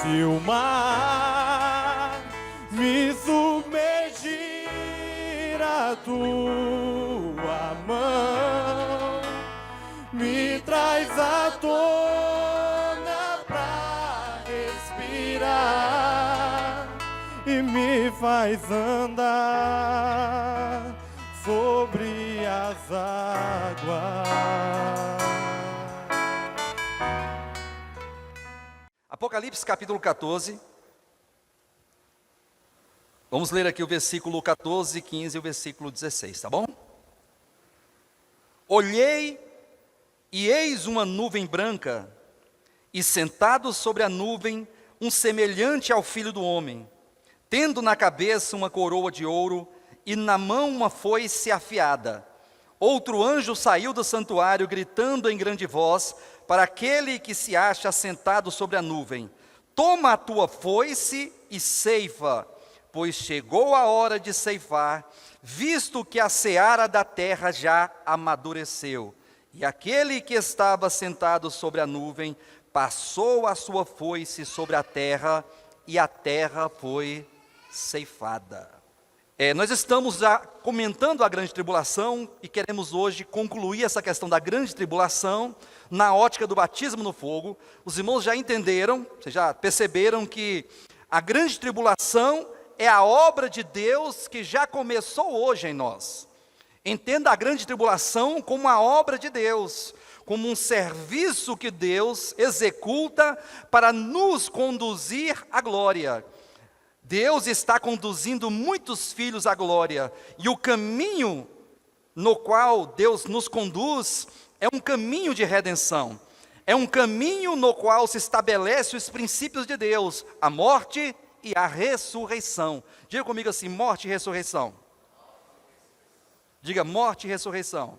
se o mar me submergir, a tua mão me traz à tona pra respirar e me faz andar sobre as águas. Apocalipse capítulo 14. Vamos ler aqui o versículo 14, 15 e o versículo 16, tá bom? Olhei e eis uma nuvem branca, e sentado sobre a nuvem, um semelhante ao Filho do Homem, tendo na cabeça uma coroa de ouro, e na mão uma foice afiada. Outro anjo saiu do santuário, gritando em grande voz, para aquele que se acha sentado sobre a nuvem: toma a tua foice e ceifa, pois chegou a hora de ceifar, visto que a seara da terra já amadureceu. E aquele que estava sentado sobre a nuvem passou a sua foice sobre a terra, e a terra foi ceifada. Nós estamos já comentando a grande tribulação e queremos hoje concluir essa questão da grande tribulação na ótica do batismo no fogo. Os irmãos já entenderam, vocês já perceberam que a grande tribulação é a obra de Deus que já começou hoje em nós. Entenda a grande tribulação como a obra de Deus, como um serviço que Deus executa para nos conduzir à glória. Deus está conduzindo muitos filhos à glória, e o caminho no qual Deus nos conduz é um caminho de redenção, é um caminho no qual se estabelece os princípios de Deus, a morte e a ressurreição. Diga comigo assim: morte e ressurreição. Diga: morte e ressurreição.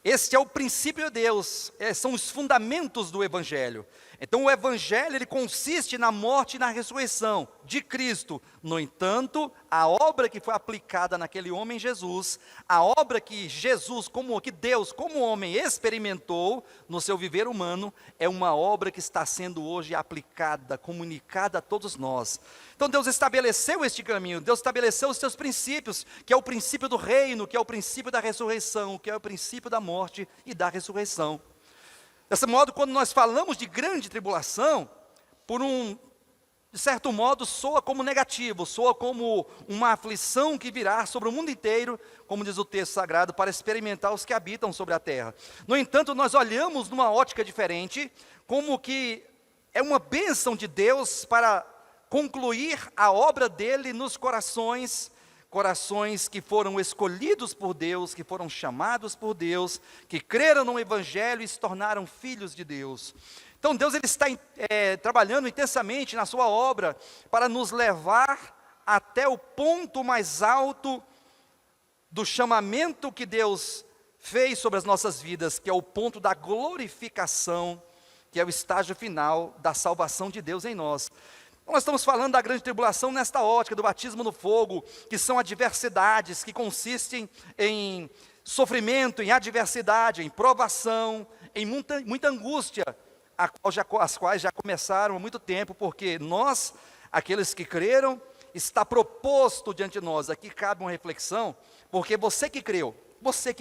Este é o princípio de Deus, são os fundamentos do Evangelho. Então o Evangelho ele consiste na morte e na ressurreição de Cristo. No entanto, a obra que foi aplicada naquele homem Jesus, a obra que Jesus, que Deus como homem experimentou no seu viver humano, é uma obra que está sendo hoje aplicada, comunicada a todos nós. Então Deus estabeleceu este caminho, Deus estabeleceu os seus princípios, que é o princípio do reino, que é o princípio da ressurreição, que é o princípio da morte e da ressurreição. Desse modo, quando nós falamos de grande tribulação, de certo modo, soa como negativo, soa como uma aflição que virá sobre o mundo inteiro, como diz o texto sagrado, para experimentar os que habitam sobre a terra. No entanto, nós olhamos numa ótica diferente, como que é uma bênção de Deus para concluir a obra dele nos corações que foram escolhidos por Deus, que foram chamados por Deus, que creram no Evangelho e se tornaram filhos de Deus. Então Deus ele está trabalhando intensamente na sua obra para nos levar até o ponto mais alto do chamamento que Deus fez sobre as nossas vidas, que é o ponto da glorificação, que é o estágio final da salvação de Deus em nós. Nós estamos falando da grande tribulação nesta ótica, do batismo no fogo, que são adversidades que consistem em sofrimento, em adversidade, em provação, em muita angústia, as quais já começaram há muito tempo, porque nós, aqueles que creram, está proposto diante de nós. Aqui cabe uma reflexão, porque você que creu, você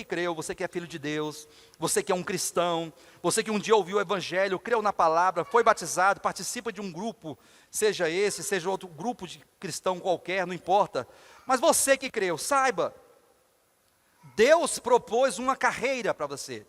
que é filho de Deus, você que é um cristão, você que um dia ouviu o Evangelho, creu na palavra, foi batizado, participa de um grupo, seja esse, seja outro grupo de cristão qualquer, não importa. Mas você que creu, saiba, Deus propôs uma carreira para você.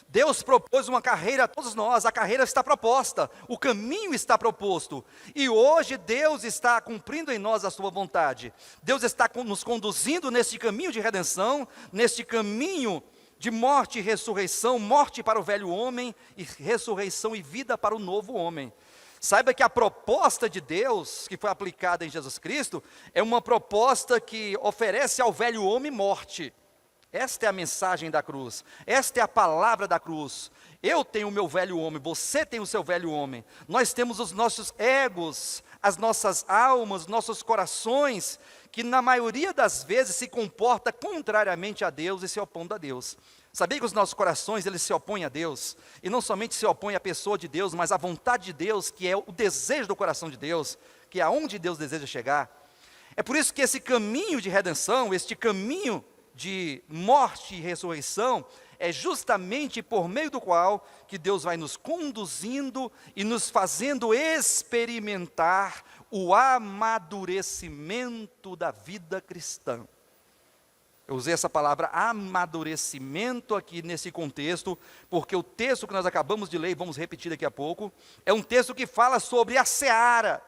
Deus propôs uma carreira a todos nós, a carreira está proposta, o caminho está proposto, e hoje Deus está cumprindo em nós a sua vontade. Deus está nos conduzindo neste caminho de redenção, neste caminho de morte e ressurreição, morte para o velho homem, e ressurreição e vida para o novo homem. Saiba que a proposta de Deus, que foi aplicada em Jesus Cristo, é uma proposta que oferece ao velho homem morte. Esta é a mensagem da cruz, esta é a palavra da cruz. Eu tenho o meu velho homem, você tem o seu velho homem. Nós temos os nossos egos, as nossas almas, nossos corações, que na maioria das vezes se comporta contrariamente a Deus e se opondo a Deus. Sabia que os nossos corações, eles se opõem a Deus? E não somente se opõem à pessoa de Deus, mas à vontade de Deus, que é o desejo do coração de Deus, que é aonde Deus deseja chegar. É por isso que esse caminho de redenção, este caminho de morte e ressurreição, é justamente por meio do qual que Deus vai nos conduzindo e nos fazendo experimentar o amadurecimento da vida cristã. Eu usei essa palavra amadurecimento aqui nesse contexto, porque o texto que nós acabamos de ler, e vamos repetir daqui a pouco, é um texto que fala sobre a seara.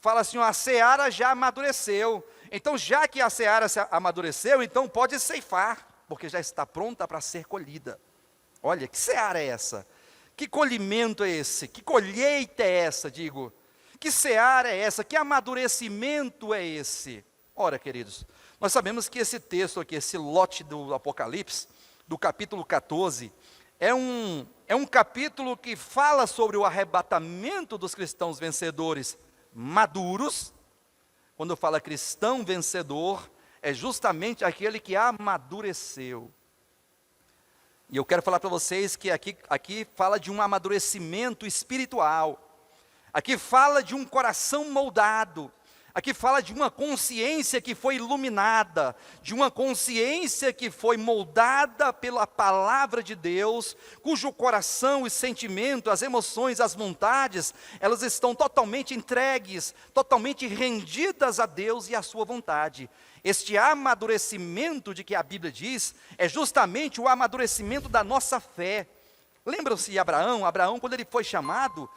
Fala assim, ó, a seara já amadureceu. Então, já que a seara amadureceu, então pode ceifar, porque já está pronta para ser colhida. Olha, que seara é essa? Que colhimento é esse? Que colheita é essa, digo? Que seara é essa? Que amadurecimento é esse? Ora, queridos, nós sabemos que esse texto aqui, esse lote do Apocalipse, do capítulo 14, é um capítulo que fala sobre o arrebatamento dos cristãos vencedores maduros. Quando fala cristão vencedor, é justamente aquele que amadureceu. E eu quero falar para vocês que aqui fala de um amadurecimento espiritual. Aqui fala de um coração moldado. Aqui fala de uma consciência que foi iluminada, de uma consciência que foi moldada pela palavra de Deus, cujo coração e sentimento, as emoções, as vontades, elas estão totalmente entregues, totalmente rendidas a Deus e à sua vontade. Este amadurecimento de que a Bíblia diz, é justamente o amadurecimento da nossa fé. Lembram-se de Abraão? Abraão, quando ele foi chamado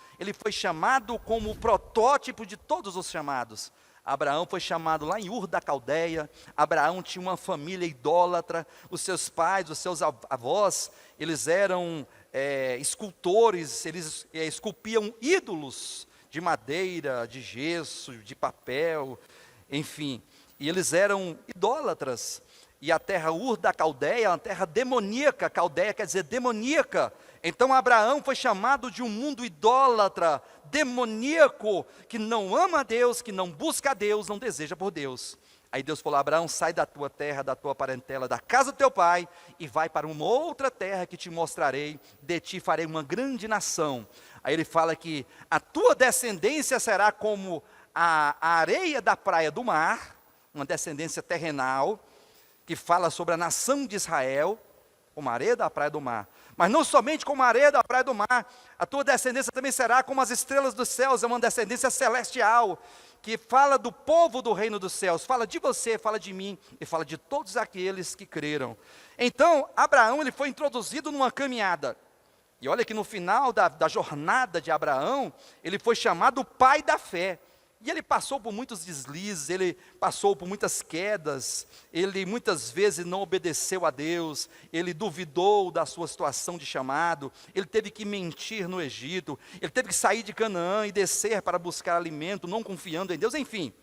como o protótipo de todos os chamados. Abraão foi chamado lá em Ur da Caldeia. Abraão tinha uma família idólatra. Os seus pais, os seus avós, eles eram escultores, eles esculpiam ídolos de madeira, de gesso, de papel, enfim. E eles eram idólatras. E a terra Ur da Caldeia é uma terra demoníaca. Caldeia quer dizer demoníaca. Então Abraão foi chamado de um mundo idólatra, demoníaco, que não ama a Deus, que não busca a Deus, não deseja por Deus. Aí Deus falou, Abraão, sai da tua terra, da tua parentela, da casa do teu pai, e vai para uma outra terra que te mostrarei, de ti farei uma grande nação. Aí ele fala que a tua descendência será como a areia da praia do mar, uma descendência terrenal, que fala sobre a nação de Israel, como a areia da praia do mar. Mas não somente como a areia da praia do mar, a tua descendência também será como as estrelas dos céus, é uma descendência celestial, que fala do povo do reino dos céus, fala de você, fala de mim, e fala de todos aqueles que creram. Então, Abraão, ele foi introduzido numa caminhada, e olha que no final da jornada de Abraão, ele foi chamado pai da fé. E ele passou por muitos deslizes, ele passou por muitas quedas, ele muitas vezes não obedeceu a Deus, ele duvidou da sua situação de chamado, ele teve que mentir no Egito, ele teve que sair de Canaã e descer para buscar alimento, não confiando em Deus, enfim.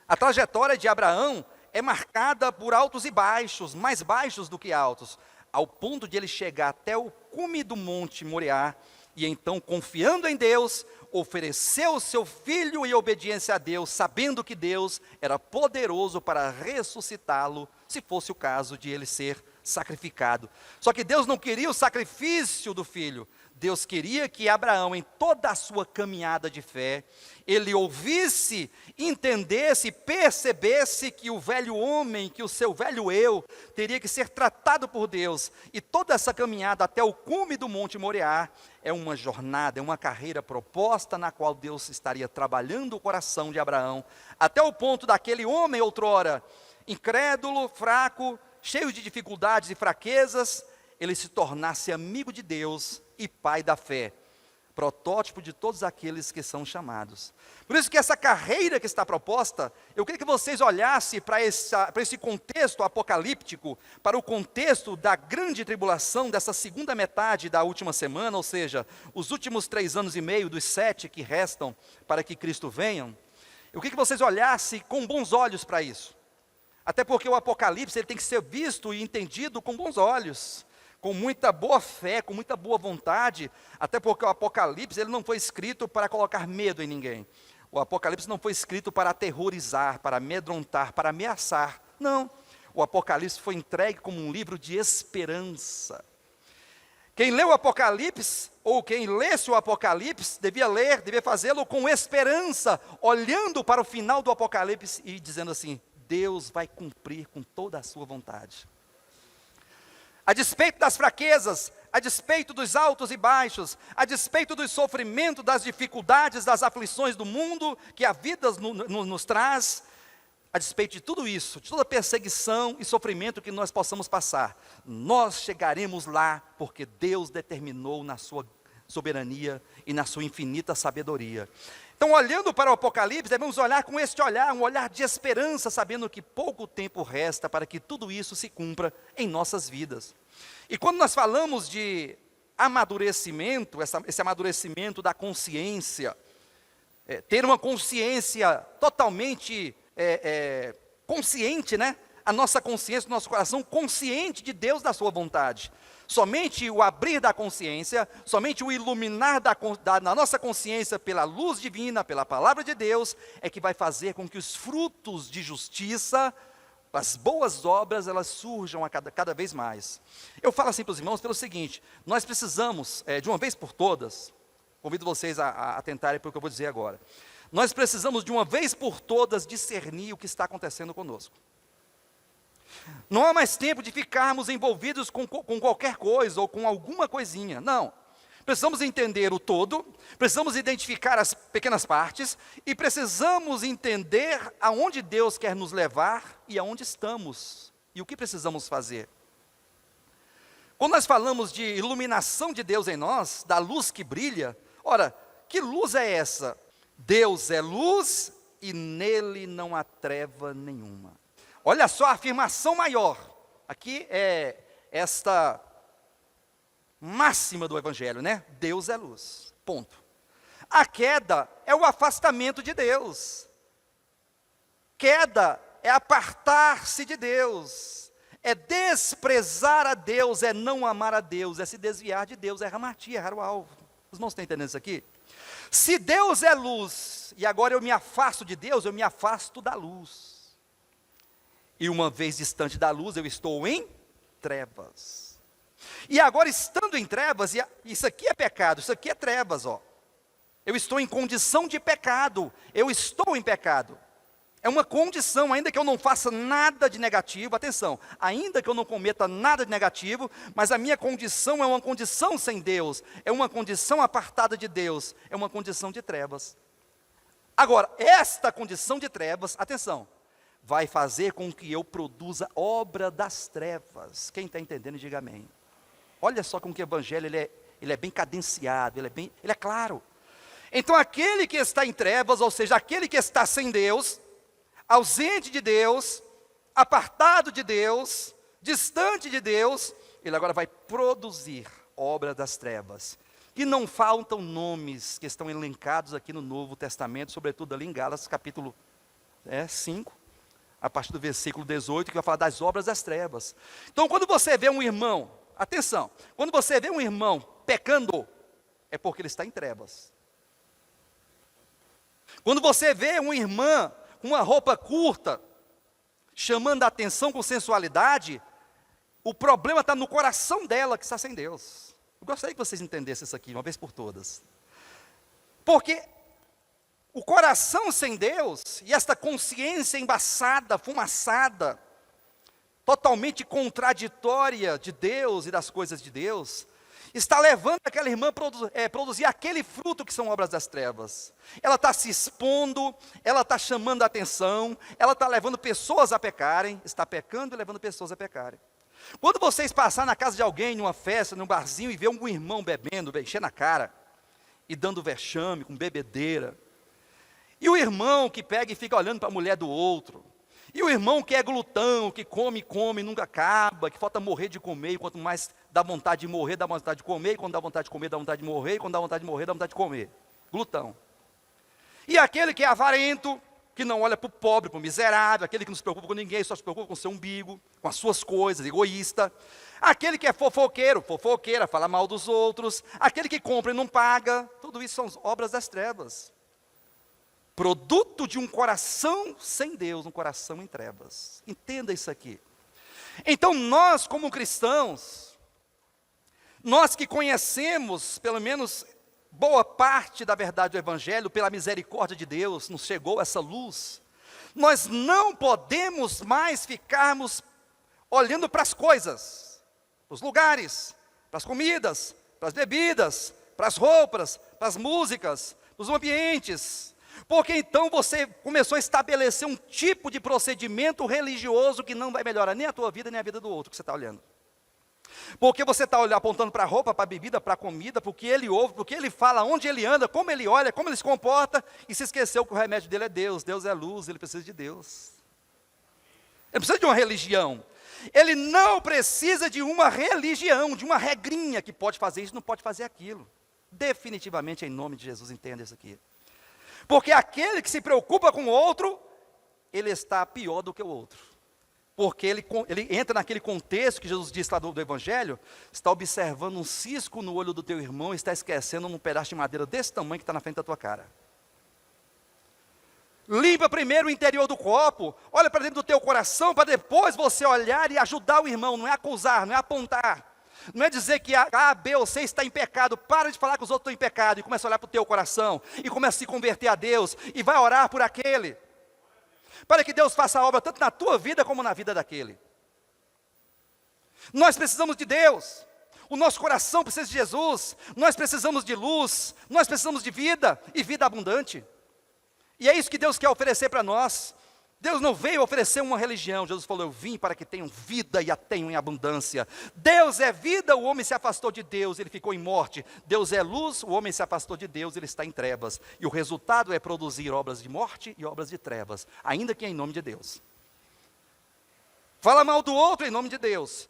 A trajetória de Abraão é marcada por altos e baixos, mais baixos do que altos, ao ponto de ele chegar até o cume do monte Moriá, e então, confiando em Deus, ofereceu o seu filho em obediência a Deus, sabendo que Deus era poderoso para ressuscitá-lo, se fosse o caso de ele ser sacrificado. Só que Deus não queria o sacrifício do filho, Deus queria que Abraão, em toda a sua caminhada de fé, ele ouvisse, entendesse, percebesse que o velho homem, que o seu velho eu, teria que ser tratado por Deus. E toda essa caminhada até o cume do Monte Moriá é uma jornada, é uma carreira proposta na qual Deus estaria trabalhando o coração de Abraão, até o ponto daquele homem outrora, incrédulo, fraco, cheio de dificuldades e fraquezas, ele se tornasse amigo de Deus e pai da fé, protótipo de todos aqueles que são chamados. Por isso que essa carreira que está proposta, eu queria que vocês olhassem para esse contexto apocalíptico, para o contexto da grande tribulação dessa segunda metade da última semana, ou seja, os últimos 3 anos e meio dos 7 que restam para que Cristo venha. Eu queria que vocês olhassem com bons olhos para isso. Até porque o Apocalipse ele tem que ser visto e entendido com bons olhos, com muita boa fé, com muita boa vontade, até porque o Apocalipse ele não foi escrito para colocar medo em ninguém. O Apocalipse não foi escrito para aterrorizar, para amedrontar, para ameaçar. Não. o Apocalipse foi entregue como um livro de esperança. Quem leu o Apocalipse, ou quem lesse o Apocalipse, devia fazê-lo com esperança, olhando para o final do Apocalipse e dizendo assim: Deus vai cumprir com toda a sua vontade. A despeito das fraquezas, a despeito dos altos e baixos, a despeito do sofrimento, das dificuldades, das aflições do mundo que a vida nos traz, a despeito de tudo isso, de toda perseguição e sofrimento que nós possamos passar, nós chegaremos lá, porque Deus determinou na sua soberania e na sua infinita sabedoria. Então, olhando para o Apocalipse, devemos olhar com este olhar, um olhar de esperança, sabendo que pouco tempo resta para que tudo isso se cumpra em nossas vidas. E quando nós falamos de amadurecimento, esse amadurecimento da consciência, ter uma consciência totalmente consciente, né? A nossa consciência, o nosso coração consciente de Deus, da sua vontade. Somente o abrir da consciência, somente o iluminar da nossa consciência pela luz divina, pela palavra de Deus, é que vai fazer com que os frutos de justiça, as boas obras, elas surjam cada vez mais. Eu falo assim para os irmãos pelo seguinte: nós precisamos, de uma vez por todas, convido vocês a atentarem para o que eu vou dizer agora. Nós precisamos de uma vez por todas discernir o que está acontecendo conosco. Não há mais tempo de ficarmos envolvidos com qualquer coisa ou com alguma coisinha, não. Precisamos entender o todo, precisamos identificar as pequenas partes e precisamos entender aonde Deus quer nos levar e aonde estamos e o que precisamos fazer. Quando nós falamos de iluminação de Deus em nós, da luz que brilha, ora, que luz é essa? Deus é luz e nele não há treva nenhuma. Olha só a afirmação maior. Aqui é esta máxima do Evangelho, né? Deus é luz. Ponto. A queda é o afastamento de Deus. Queda é apartar-se de Deus. É desprezar a Deus, é não amar a Deus, é se desviar de Deus, é errar errar o alvo. Os irmãos estão entendendo isso aqui? Se Deus é luz, e agora eu me afasto de Deus, eu me afasto da luz. E uma vez distante da luz, eu estou em trevas. E agora, estando em trevas, isso aqui é pecado, isso aqui é trevas, ó. Eu estou em condição de pecado, eu estou em pecado. É uma condição, ainda que eu não faça nada de negativo, atenção, ainda que eu não cometa nada de negativo, mas a minha condição é uma condição sem Deus, é uma condição apartada de Deus, é uma condição de trevas. Agora, esta condição de trevas, atenção, vai fazer com que eu produza obra das trevas. Quem está entendendo, diga amém. Olha só como que o Evangelho ele é bem cadenciado, ele é claro. Então, aquele que está em trevas, ou seja, aquele que está sem Deus, ausente de Deus, apartado de Deus, distante de Deus, ele agora vai produzir obra das trevas. E não faltam nomes que estão elencados aqui no Novo Testamento, sobretudo ali em Gálatas capítulo 5, a partir do versículo 18, que vai falar das obras das trevas. Então, quando você vê um irmão, atenção, quando você vê um irmão pecando, é porque ele está em trevas. Quando você vê uma irmã com uma roupa curta, chamando a atenção com sensualidade, o problema está no coração dela que está sem Deus. Eu gostaria que vocês entendessem isso aqui, uma vez por todas. Porque o coração sem Deus, e esta consciência embaçada, fumaçada, totalmente contraditória de Deus e das coisas de Deus, está levando aquela irmã a produzir aquele fruto que são obras das trevas. Ela está se expondo, ela está chamando a atenção, ela está levando pessoas a pecarem, está pecando e levando pessoas a pecarem. Quando vocês passarem na casa de alguém, numa festa, num barzinho, e ver um irmão bebendo, enchendo a cara, e dando vexame, com bebedeira, e o irmão que pega e fica olhando para a mulher do outro, e o irmão que é glutão, que come, nunca acaba, que falta morrer de comer, e quanto mais dá vontade de morrer, dá vontade de comer, e quando dá vontade de comer, dá vontade de morrer, e quando dá vontade de morrer, dá vontade de comer. Glutão. E aquele que é avarento, que não olha para o pobre, para o miserável, aquele que não se preocupa com ninguém, só se preocupa com o seu umbigo, com as suas coisas, egoísta. Aquele que é fofoqueiro, fofoqueira, fala mal dos outros. Aquele que compra e não paga. Tudo isso são obras das trevas. Produto de um coração sem Deus, um coração em trevas. Entenda isso aqui. Então nós, como cristãos, nós que conhecemos, pelo menos boa parte da verdade do Evangelho, pela misericórdia de Deus, nos chegou essa luz, nós não podemos mais ficarmos olhando para as coisas, para os lugares, para as comidas, para as bebidas, para as roupas, para as músicas, para os ambientes, porque então você começou a estabelecer um tipo de procedimento religioso que não vai melhorar nem a tua vida, nem a vida do outro que você está olhando. Porque você está apontando para a roupa, para a bebida, para a comida, para o que ele ouve, para o que ele fala, onde ele anda, como ele olha, como ele se comporta, e se esqueceu que o remédio dele é Deus. Deus é luz, ele precisa de Deus. Ele precisa de uma religião. Ele não precisa de uma religião, de uma regrinha que pode fazer isso, não pode fazer aquilo. Definitivamente, em nome de Jesus, entenda isso aqui. Porque aquele que se preocupa com o outro, ele está pior do que o outro. Porque ele entra naquele contexto que Jesus disse lá do Evangelho, está observando um cisco no olho do teu irmão e está esquecendo um pedaço de madeira desse tamanho que está na frente da tua cara. Limpa primeiro o interior do copo, olha para dentro do teu coração, para depois você olhar e ajudar o irmão, não é acusar, não é apontar. Não é dizer que A, B ou C está em pecado. Para de falar que os outros estão em pecado e começa a olhar para o teu coração e começa a se converter a Deus e vai orar por aquele, para que Deus faça a obra tanto na tua vida como na vida daquele. Nós precisamos de Deus, o nosso coração precisa de Jesus, nós precisamos de luz, nós precisamos de vida e vida abundante. E é isso que Deus quer oferecer para nós. Deus não veio oferecer uma religião. Jesus falou, eu vim para que tenham vida e a tenham em abundância. Deus é vida, o homem se afastou de Deus, ele ficou em morte. Deus é luz, o homem se afastou de Deus, ele está em trevas. E o resultado é produzir obras de morte e obras de trevas, ainda que em nome de Deus. Fala mal do outro em nome de Deus.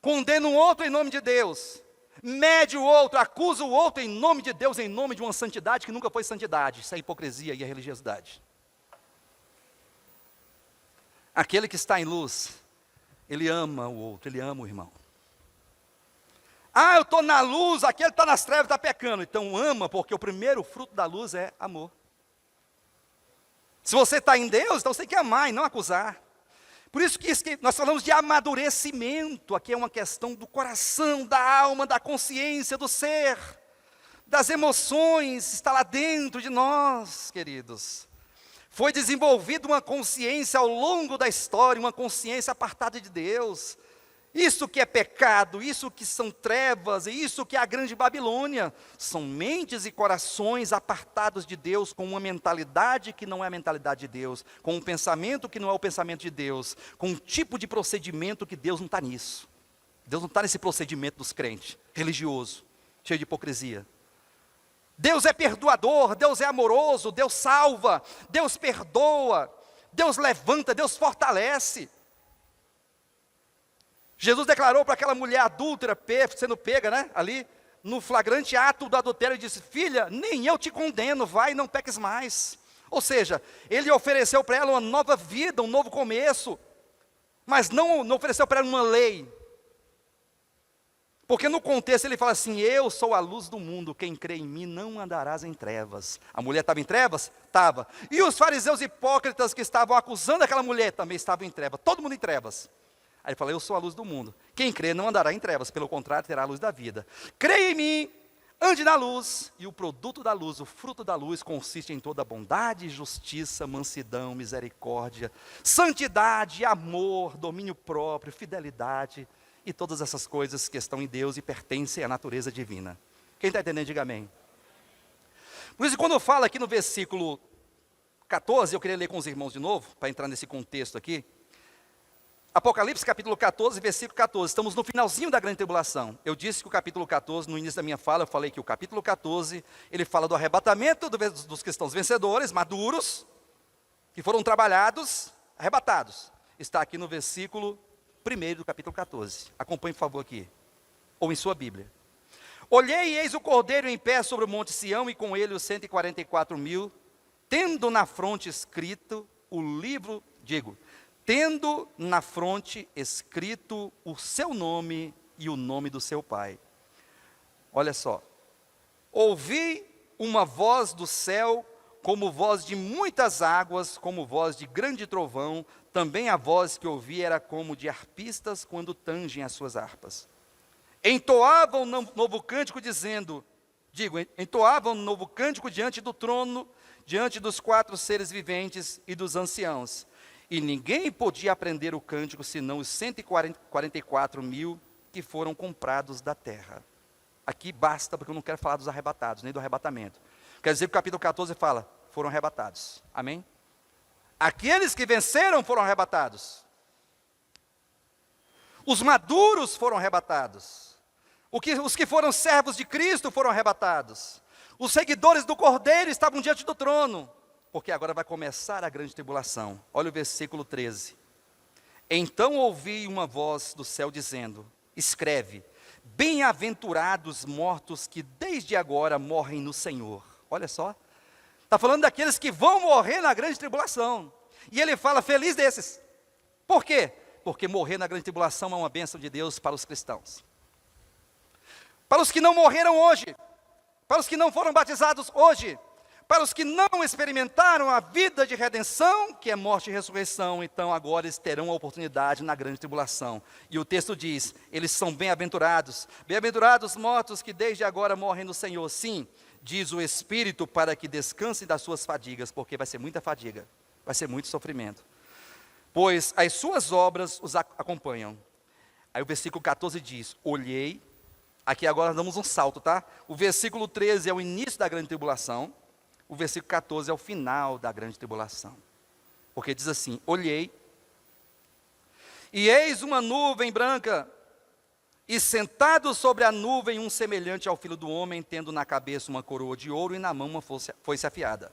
Condena o outro em nome de Deus. Mede o outro, acusa o outro em nome de Deus, em nome de uma santidade que nunca foi santidade. Isso é hipocrisia e é religiosidade. Aquele que está em luz, ele ama o outro, ele ama o irmão. Ah, eu estou na luz, aquele está nas trevas, está pecando. Então ama, porque o primeiro fruto da luz é amor. Se você está em Deus, então você tem que amar e não acusar. Por isso que nós falamos de amadurecimento. Aqui é uma questão do coração, da alma, da consciência, do ser, das emoções, está lá dentro de nós, queridos. Foi desenvolvida uma consciência ao longo da história, uma consciência apartada de Deus. Isso que é pecado, isso que são trevas, e isso que é a grande Babilônia. São mentes e corações apartados de Deus, com uma mentalidade que não é a mentalidade de Deus, com um pensamento que não é o pensamento de Deus, com um tipo de procedimento que Deus não está nisso. Deus não está nesse procedimento dos crentes, religioso, cheio de hipocrisia. Deus é perdoador, Deus é amoroso, Deus salva, Deus perdoa, Deus levanta, Deus fortalece. Jesus declarou para aquela mulher adúltera, sendo pega, né, ali, no flagrante ato do adultério, e disse, filha, nem eu te condeno, vai e não peques mais. Ou seja, ele ofereceu para ela uma nova vida, um novo começo, mas não ofereceu para ela uma lei. Porque no contexto ele fala assim, eu sou a luz do mundo, quem crê em mim não andarás em trevas. A mulher estava em trevas? Estava. E os fariseus hipócritas que estavam acusando aquela mulher também estavam em trevas, todo mundo em trevas. Aí ele fala, eu sou a luz do mundo, quem crê não andará em trevas, pelo contrário terá a luz da vida. Creia em mim, ande na luz, e o produto da luz, o fruto da luz consiste em toda bondade, justiça, mansidão, misericórdia, santidade, amor, domínio próprio, fidelidade, e todas essas coisas que estão em Deus e pertencem à natureza divina. Quem está entendendo, diga amém. Por isso, quando eu falo aqui no versículo 14, eu queria ler com os irmãos de novo, para entrar nesse contexto aqui. Apocalipse capítulo 14, versículo 14, estamos no finalzinho da grande tribulação. Eu disse que o capítulo 14, no início da minha fala, eu falei que o capítulo 14, ele fala do arrebatamento dos cristãos vencedores, maduros, que foram trabalhados, arrebatados. Está aqui no versículo 1 do capítulo 14. Acompanhe, por favor, aqui, ou em sua Bíblia. Olhei e eis o Cordeiro em pé sobre o monte Sião, e com ele os 144.000, tendo na fronte escrito o livro, tendo na fronte escrito o seu nome e o nome do seu pai. Olha só. Ouvi uma voz do céu como voz de muitas águas, como voz de grande trovão, também a voz que ouvi era como de arpistas quando tangem as suas harpas. Entoavam novo cântico entoavam um novo cântico diante do trono, diante dos 4 seres viventes e dos anciãos. E ninguém podia aprender o cântico, senão os 144 mil que foram comprados da terra. Aqui basta, porque eu não quero falar dos arrebatados, nem do arrebatamento. Quer dizer que o capítulo 14 fala, foram arrebatados. Amém? Aqueles que venceram foram arrebatados. Os maduros foram arrebatados. Os que foram servos de Cristo foram arrebatados. Os seguidores do Cordeiro estavam diante do trono. Porque agora vai começar a grande tribulação. Olha o versículo 13. Então ouvi uma voz do céu dizendo, escreve, bem-aventurados mortos que desde agora morrem no Senhor. Olha só. Está falando daqueles que vão morrer na grande tribulação. E ele fala, feliz desses. Por quê? Porque morrer na grande tribulação é uma bênção de Deus para os cristãos. Para os que não morreram hoje, para os que não foram batizados hoje, para os que não experimentaram a vida de redenção, que é morte e ressurreição, então agora eles terão a oportunidade na grande tribulação. E o texto diz, eles são bem-aventurados, bem-aventurados mortos que desde agora morrem no Senhor. Sim, diz o Espírito, para que descansem das suas fadigas, porque vai ser muita fadiga, vai ser muito sofrimento. Pois as suas obras os acompanham. Aí o versículo 14 diz, olhei, aqui agora damos um salto, tá? O versículo 13 é o início da grande tribulação, o versículo 14 é o final da grande tribulação. Porque diz assim, olhei, e eis uma nuvem branca, e sentado sobre a nuvem um semelhante ao Filho do Homem, tendo na cabeça uma coroa de ouro e na mão uma foice afiada.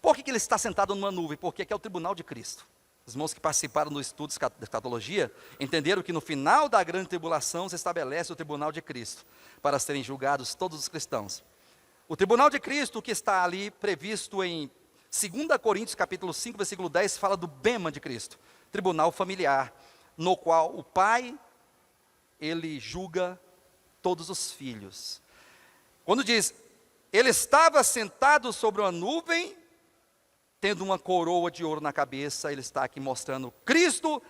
Por que ele está sentado numa nuvem? Porque aqui é o tribunal de Cristo. Os irmãos que participaram do estudo de escatologia entenderam que no final da grande tribulação se estabelece o tribunal de Cristo, para serem julgados todos os cristãos. O tribunal de Cristo, que está ali previsto em 2 Coríntios capítulo 5, versículo 10, fala do bema de Cristo, tribunal familiar, no qual o pai, ele julga todos os filhos. Quando diz, ele estava sentado sobre uma nuvem, tendo uma coroa de ouro na cabeça, ele está aqui mostrando Cristo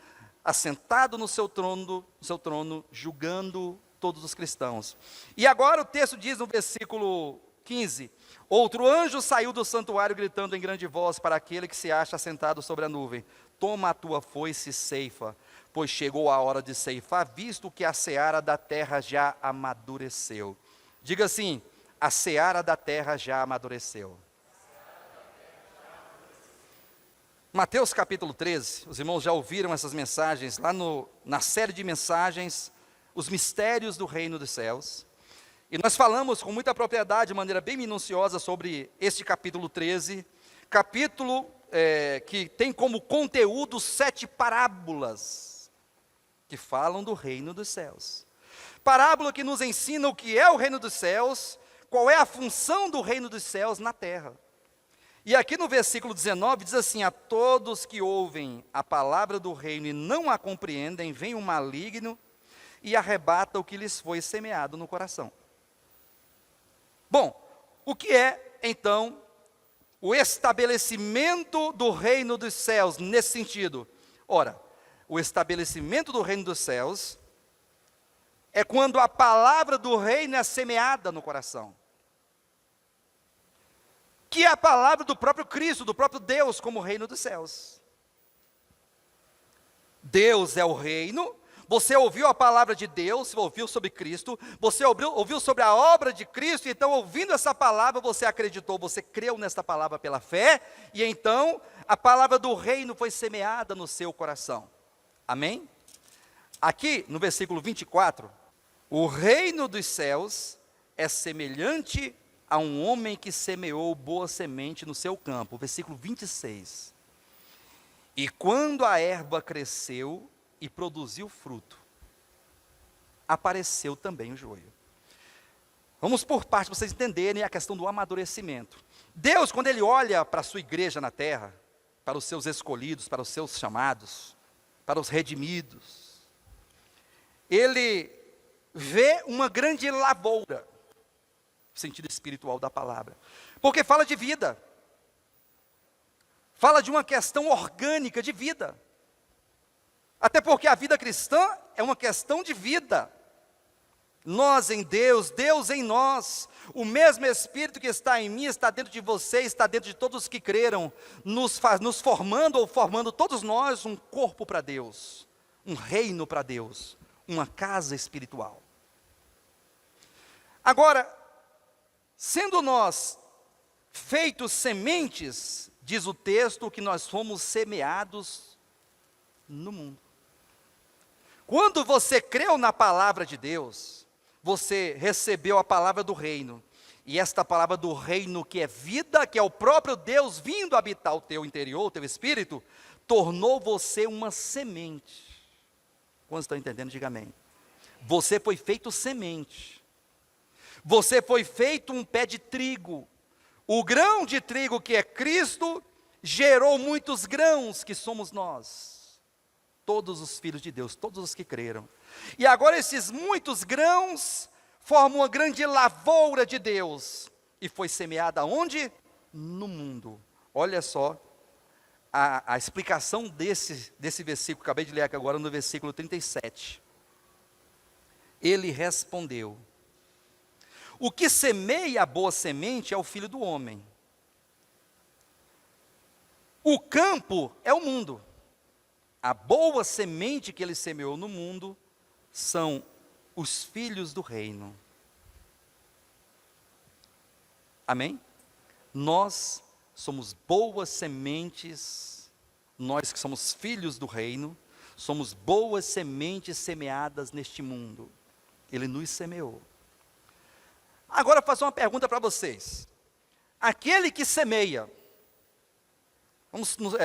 assentado no seu trono, julgando todos os cristãos. E agora o texto diz no versículo 15, outro anjo saiu do santuário gritando em grande voz para aquele que se acha assentado sobre a nuvem, toma a tua foice e ceifa, pois chegou a hora de ceifar, visto que a seara da terra já amadureceu. Diga assim, a seara da terra já amadureceu. Mateus capítulo 13, os irmãos já ouviram essas mensagens, lá na série de mensagens, os mistérios do reino dos céus. E nós falamos com muita propriedade, de maneira bem minuciosa, sobre este capítulo 13, capítulo que tem como conteúdo 7 parábolas, que falam do reino dos céus. Parábola que nos ensina o que é o reino dos céus, qual é a função do reino dos céus na terra. E aqui no versículo 19 diz assim, a todos que ouvem a palavra do reino e não a compreendem, vem o maligno e arrebata o que lhes foi semeado no coração. Bom, o que é, então, o estabelecimento do reino dos céus nesse sentido? Ora, o estabelecimento do reino dos céus é quando a palavra do reino é semeada no coração. Que é a palavra do próprio Cristo, do próprio Deus, como reino dos céus. Deus é o reino, você ouviu a palavra de Deus, você ouviu sobre Cristo, você ouviu sobre a obra de Cristo, e então ouvindo essa palavra, você acreditou, você creu nessa palavra pela fé, e então a palavra do reino foi semeada no seu coração. Amém? Aqui no versículo 24, o reino dos céus é semelhante a um homem que semeou boa semente no seu campo. Versículo 26. E quando a erva cresceu e produziu fruto, apareceu também o joio. Vamos por partes para vocês entenderem a questão do amadurecimento. Deus, quando Ele olha para a sua igreja na terra, para os seus escolhidos, para os seus chamados, para os redimidos, Ele vê uma grande lavoura, no sentido espiritual da palavra, porque fala de vida. Fala de uma questão orgânica de vida. Até porque a vida cristã é uma questão de vida. Nós em Deus, Deus em nós. O mesmo Espírito que está em mim está dentro de você, está dentro de todos os que creram, nos formando ou formando todos nós um corpo para Deus, um reino para Deus, uma casa espiritual. Agora, sendo nós feitos sementes, diz o texto que nós fomos semeados no mundo. Quando você creu na palavra de Deus, você recebeu a palavra do reino. E esta palavra do reino que é vida, que é o próprio Deus vindo habitar o teu interior, o teu espírito, tornou você uma semente. Quantos estão entendendo? Diga amém. Você foi feito semente. Você foi feito um pé de trigo. O grão de trigo que é Cristo gerou muitos grãos que somos nós. Todos os filhos de Deus, todos os que creram. E agora esses muitos grãos formam uma grande lavoura de Deus. E foi semeada onde? No mundo. Olha só a explicação desse versículo, acabei de ler aqui agora no versículo 37. Ele respondeu: o que semeia a boa semente é o Filho do homem. O campo é o mundo. A boa semente que ele semeou no mundo são os filhos do reino. Amém? Nós somos boas sementes, nós que somos filhos do reino, somos boas sementes semeadas neste mundo. Ele nos semeou. Agora eu faço uma pergunta para vocês. Aquele que semeia,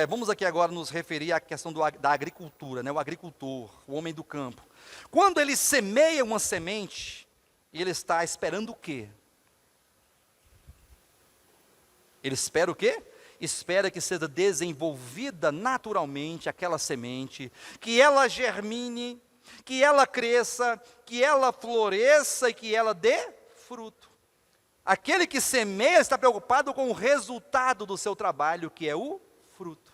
vamos aqui agora nos referir à questão da agricultura, né? O agricultor, o homem do campo. Quando ele semeia uma semente, ele está esperando o quê? Ele espera o quê? Espera que seja desenvolvida naturalmente aquela semente, que ela germine, que ela cresça, que ela floresça e que ela dê fruto. Aquele que semeia está preocupado com o resultado do seu trabalho, que é o fruto.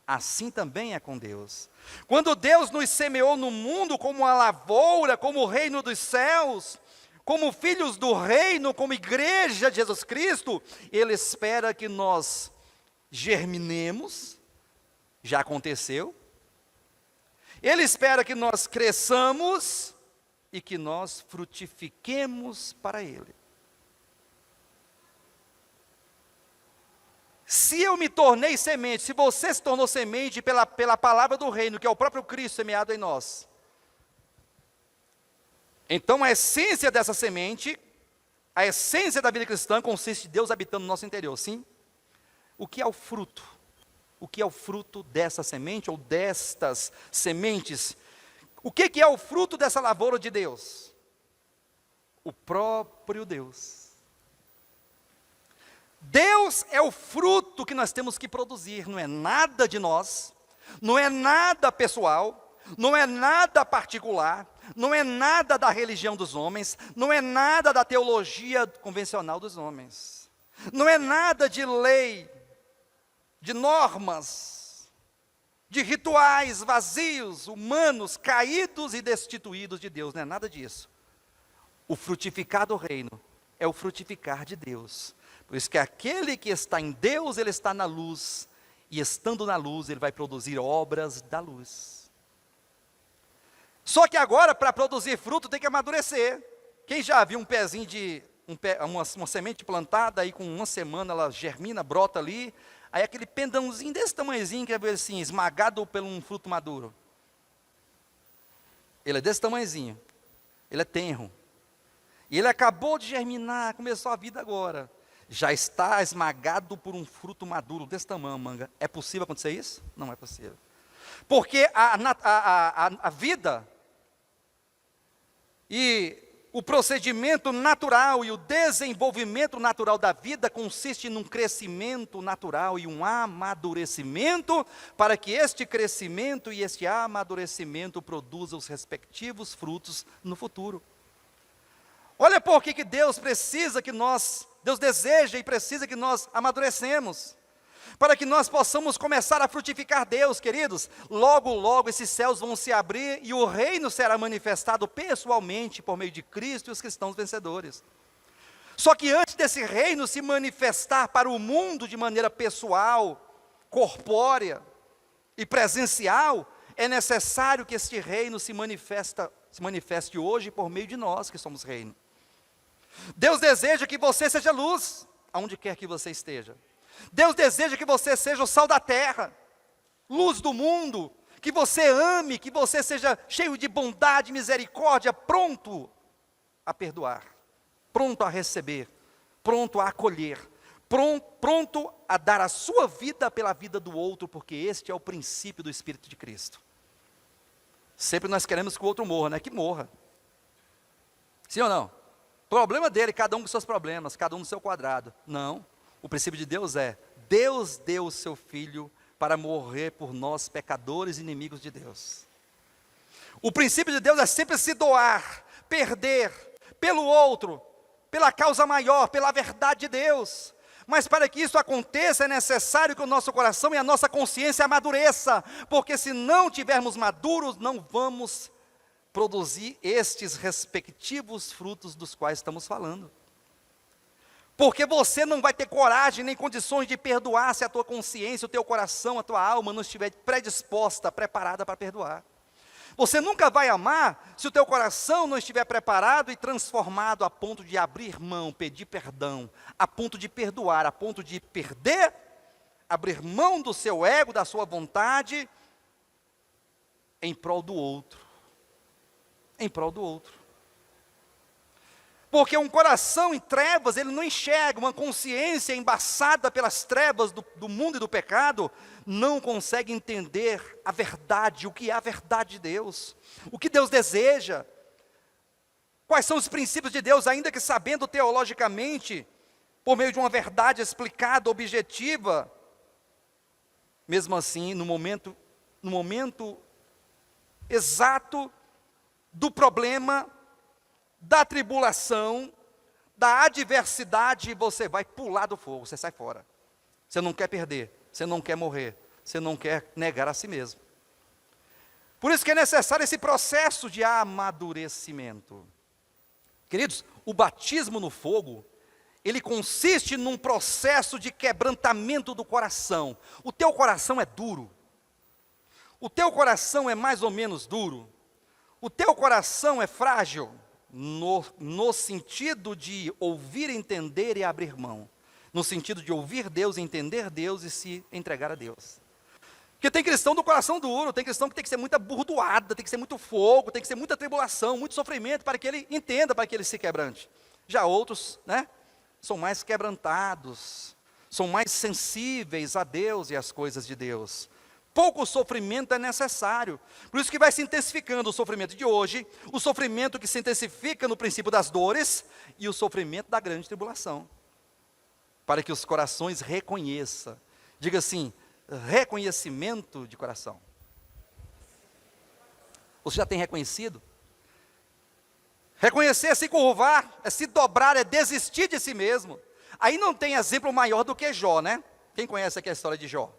Assim também é com Deus. Quando Deus nos semeou no mundo como uma lavoura, como o reino dos céus, como filhos do reino, como igreja de Jesus Cristo, Ele espera que nós germinemos, já aconteceu. Ele espera que nós cresçamos e que nós frutifiquemos para Ele. Se eu me tornei semente, se você se tornou semente pela palavra do reino, que é o próprio Cristo semeado em nós, então a essência dessa semente, a essência da vida cristã consiste em Deus habitando no nosso interior, sim? O que é o fruto? O que é o fruto dessa semente ou destas sementes? O que é o fruto dessa lavoura de Deus? O próprio Deus. Deus é o fruto que nós temos que produzir, não é nada de nós, não é nada pessoal, não é nada particular, não é nada da religião dos homens, não é nada da teologia convencional dos homens, não é nada de lei, de normas, de rituais vazios, humanos, caídos e destituídos de Deus, não é nada disso. O frutificar do reino é o frutificar de Deus. Por isso que aquele que está em Deus, ele está na luz, e estando na luz, ele vai produzir obras da luz. Só que agora, para produzir fruto, tem que amadurecer. Quem já viu um pezinho uma semente plantada, aí com uma semana ela germina, brota ali, aí aquele pendãozinho desse tamanhozinho, que é assim, esmagado por um fruto maduro. Ele é desse tamanhozinho, ele é tenro. E ele acabou de germinar, começou a vida agora. Já está esmagado por um fruto maduro desse tamanho, manga. É possível acontecer isso? Não é possível. Porque a vida e o procedimento natural e o desenvolvimento natural da vida consiste num crescimento natural e um amadurecimento, para que este crescimento e este amadurecimento produzam os respectivos frutos no futuro. Olha por que Deus precisa que nós, Deus deseja e precisa que nós amadurecemos. para que nós possamos começar a frutificar Deus, queridos. Logo, logo esses céus vão se abrir e o reino será manifestado pessoalmente por meio de Cristo e os cristãos vencedores. Só que antes desse reino se manifestar para o mundo de maneira pessoal, corpórea e presencial, é necessário que este reino se manifeste hoje por meio de nós que somos reino. Deus deseja que você seja luz, aonde quer que você esteja. Deus deseja que você seja o sal da terra, luz do mundo, que você ame, que você seja cheio de bondade, misericórdia, pronto a perdoar, pronto a receber, pronto a acolher, pronto a dar a sua vida pela vida do outro, porque este é o princípio do Espírito de Cristo. Sempre nós queremos que o outro morra, né? Que morra. Sim ou não? Problema dele, cada um com seus problemas, cada um no seu quadrado. Não. O princípio de Deus é: Deus deu o seu Filho para morrer por nós, pecadores e inimigos de Deus. O princípio de Deus é sempre se doar, perder, pelo outro, pela causa maior, pela verdade de Deus. Mas para que isso aconteça, é necessário que o nosso coração e a nossa consciência amadureça, porque se não tivermos maduros, não vamos produzir estes respectivos frutos dos quais estamos falando. Porque você não vai ter coragem nem condições de perdoar se a tua consciência, o teu coração, a tua alma não estiver predisposta, preparada para perdoar. Você nunca vai amar se o teu coração não estiver preparado e transformado a ponto de abrir mão, pedir perdão, a ponto de perdoar, a ponto de perder, abrir mão do seu ego, da sua vontade, em prol do outro. Em prol do outro. Porque um coração em trevas, ele não enxerga, uma consciência embaçada pelas trevas do mundo e do pecado, não consegue entender a verdade, o que é a verdade de Deus, o que Deus deseja, quais são os princípios de Deus, ainda que sabendo teologicamente, por meio de uma verdade explicada, objetiva. Mesmo assim, no momento exato do problema, da tribulação, da adversidade, você vai pular do fogo, você sai fora. Você não quer perder, você não quer morrer, você não quer negar a si mesmo. Por isso que é necessário esse processo de amadurecimento. Queridos, o batismo no fogo, ele consiste num processo de quebrantamento do coração. O teu coração é duro. O teu coração é mais ou menos duro. O teu coração é frágil. No sentido de ouvir, entender e abrir mão. No sentido de ouvir Deus, entender Deus e se entregar a Deus. Porque tem cristão do coração duro, tem cristão que tem que ser muita burdoada, tem que ser muito fogo, tem que ser muita tribulação, muito sofrimento para que ele entenda, para que ele se quebrante. Já outros, né, são mais quebrantados, são mais sensíveis a Deus e às coisas de Deus. Pouco sofrimento é necessário. Por isso que vai se intensificando o sofrimento de hoje, o sofrimento que se intensifica no princípio das dores e o sofrimento da grande tribulação. Para que os corações reconheçam. Diga assim, reconhecimento de coração. Você já tem reconhecido? Reconhecer é se curvar, é se dobrar, é desistir de si mesmo. Aí não tem exemplo maior do que Jó, né? Quem conhece aqui a história de Jó?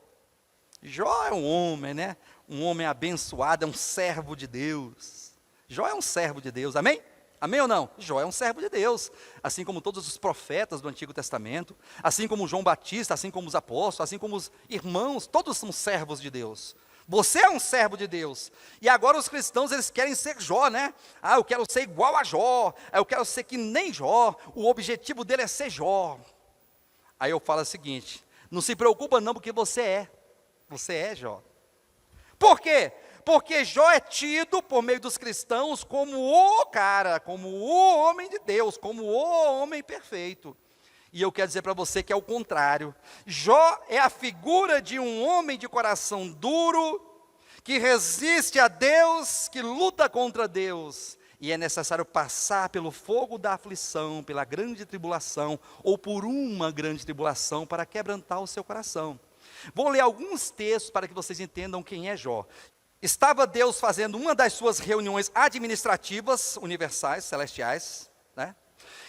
Jó é um homem, né? Um homem abençoado, é um servo de Deus. Jó é um servo de Deus, amém? Amém ou não? Jó é um servo de Deus, assim como todos os profetas do Antigo Testamento, assim como João Batista, assim como os apóstolos, assim como os irmãos, todos são servos de Deus. Você é um servo de Deus. E agora os cristãos, eles querem ser Jó, né? Ah, eu quero ser igual a Jó, eu quero ser que nem Jó, o objetivo dele é ser Jó. Aí eu falo o seguinte, não se preocupa não, porque você é Jó. Por quê? Porque Jó é tido por meio dos cristãos como o cara, como o homem de Deus, como o homem perfeito. E eu quero dizer para você que é o contrário. Jó é a figura de um homem de coração duro, que resiste a Deus, que luta contra Deus. E é necessário passar pelo fogo da aflição, pela grande tribulação, ou por uma grande tribulação, para quebrantar o seu coração. Vou ler alguns textos para que vocês entendam quem é Jó. Estava Deus fazendo uma das suas reuniões administrativas, universais, celestiais, né?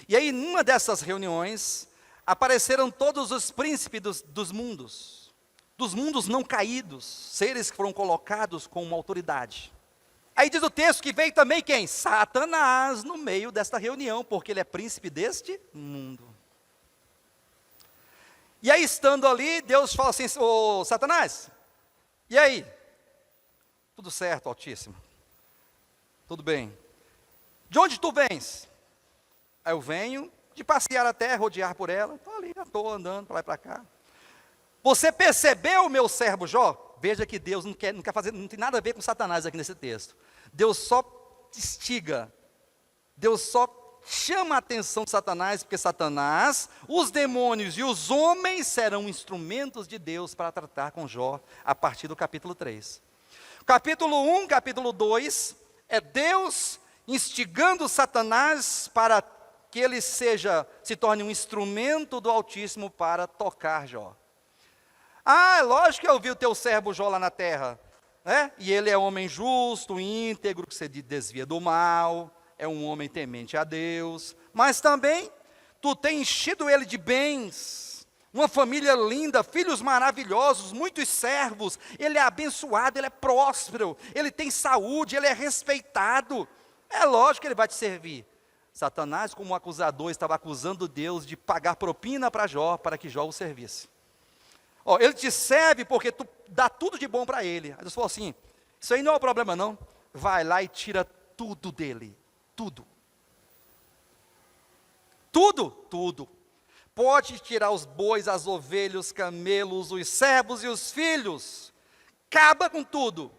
E aí, numa dessas reuniões, apareceram todos os príncipes dos mundos. dos mundos não caídos, seres que foram colocados com uma autoridade. Aí diz o texto que veio também quem? Satanás no meio desta reunião, porque ele é príncipe deste mundo. E aí estando ali, Deus fala assim, ô Satanás, e aí? Tudo certo, Altíssimo? Tudo bem. De onde tu vens? Aí eu venho de passear a terra, rodear por ela. Estou ali, estou andando para lá e para cá. Você percebeu, meu servo Jó? Veja que Deus não quer fazer, não tem nada a ver com Satanás aqui nesse texto. Deus só instiga, Deus só chama a atenção de Satanás, porque Satanás, os demônios e os homens serão instrumentos de Deus para tratar com Jó, a partir do capítulo 3. Capítulo 1, capítulo 2, é Deus instigando Satanás para que ele se torne um instrumento do Altíssimo para tocar Jó. É lógico que eu vi o teu servo Jó lá na terra, né? E ele é homem justo, íntegro, que se desvia do mal, é um homem temente a Deus, mas também tu tens enchido ele de bens, uma família linda, filhos maravilhosos, muitos servos, ele é abençoado, ele é próspero, ele tem saúde, ele é respeitado, é lógico que ele vai te servir. Satanás, como acusador, estava acusando Deus de pagar propina para Jó, para que Jó o servisse. Ele te serve porque tu dá tudo de bom para ele. Aí Deus falou assim, isso aí não é o problema não, vai lá e tira tudo dele, tudo. Tudo. Pode tirar os bois, as ovelhas, os camelos, os servos e os filhos, acaba com tudo.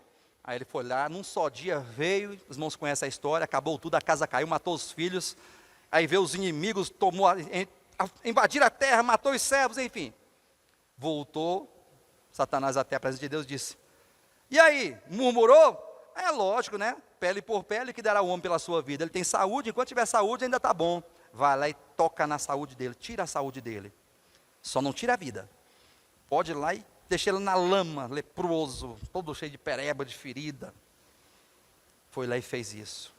Aí ele foi lá, num só dia veio, os irmãos conhecem a história, acabou tudo, a casa caiu, matou os filhos, aí veio os inimigos, invadiram a terra, matou os servos, enfim. Voltou Satanás até a presença de Deus e disse, e aí, murmurou? É lógico, né? Pele por pele que dará o homem pela sua vida. Ele tem saúde, enquanto tiver saúde ainda está bom. Vai lá e toca na saúde dele, tira a saúde dele. Só não tira a vida. Pode ir lá e deixa ele na lama, leproso, todo cheio de pereba, de ferida. Foi lá e fez isso.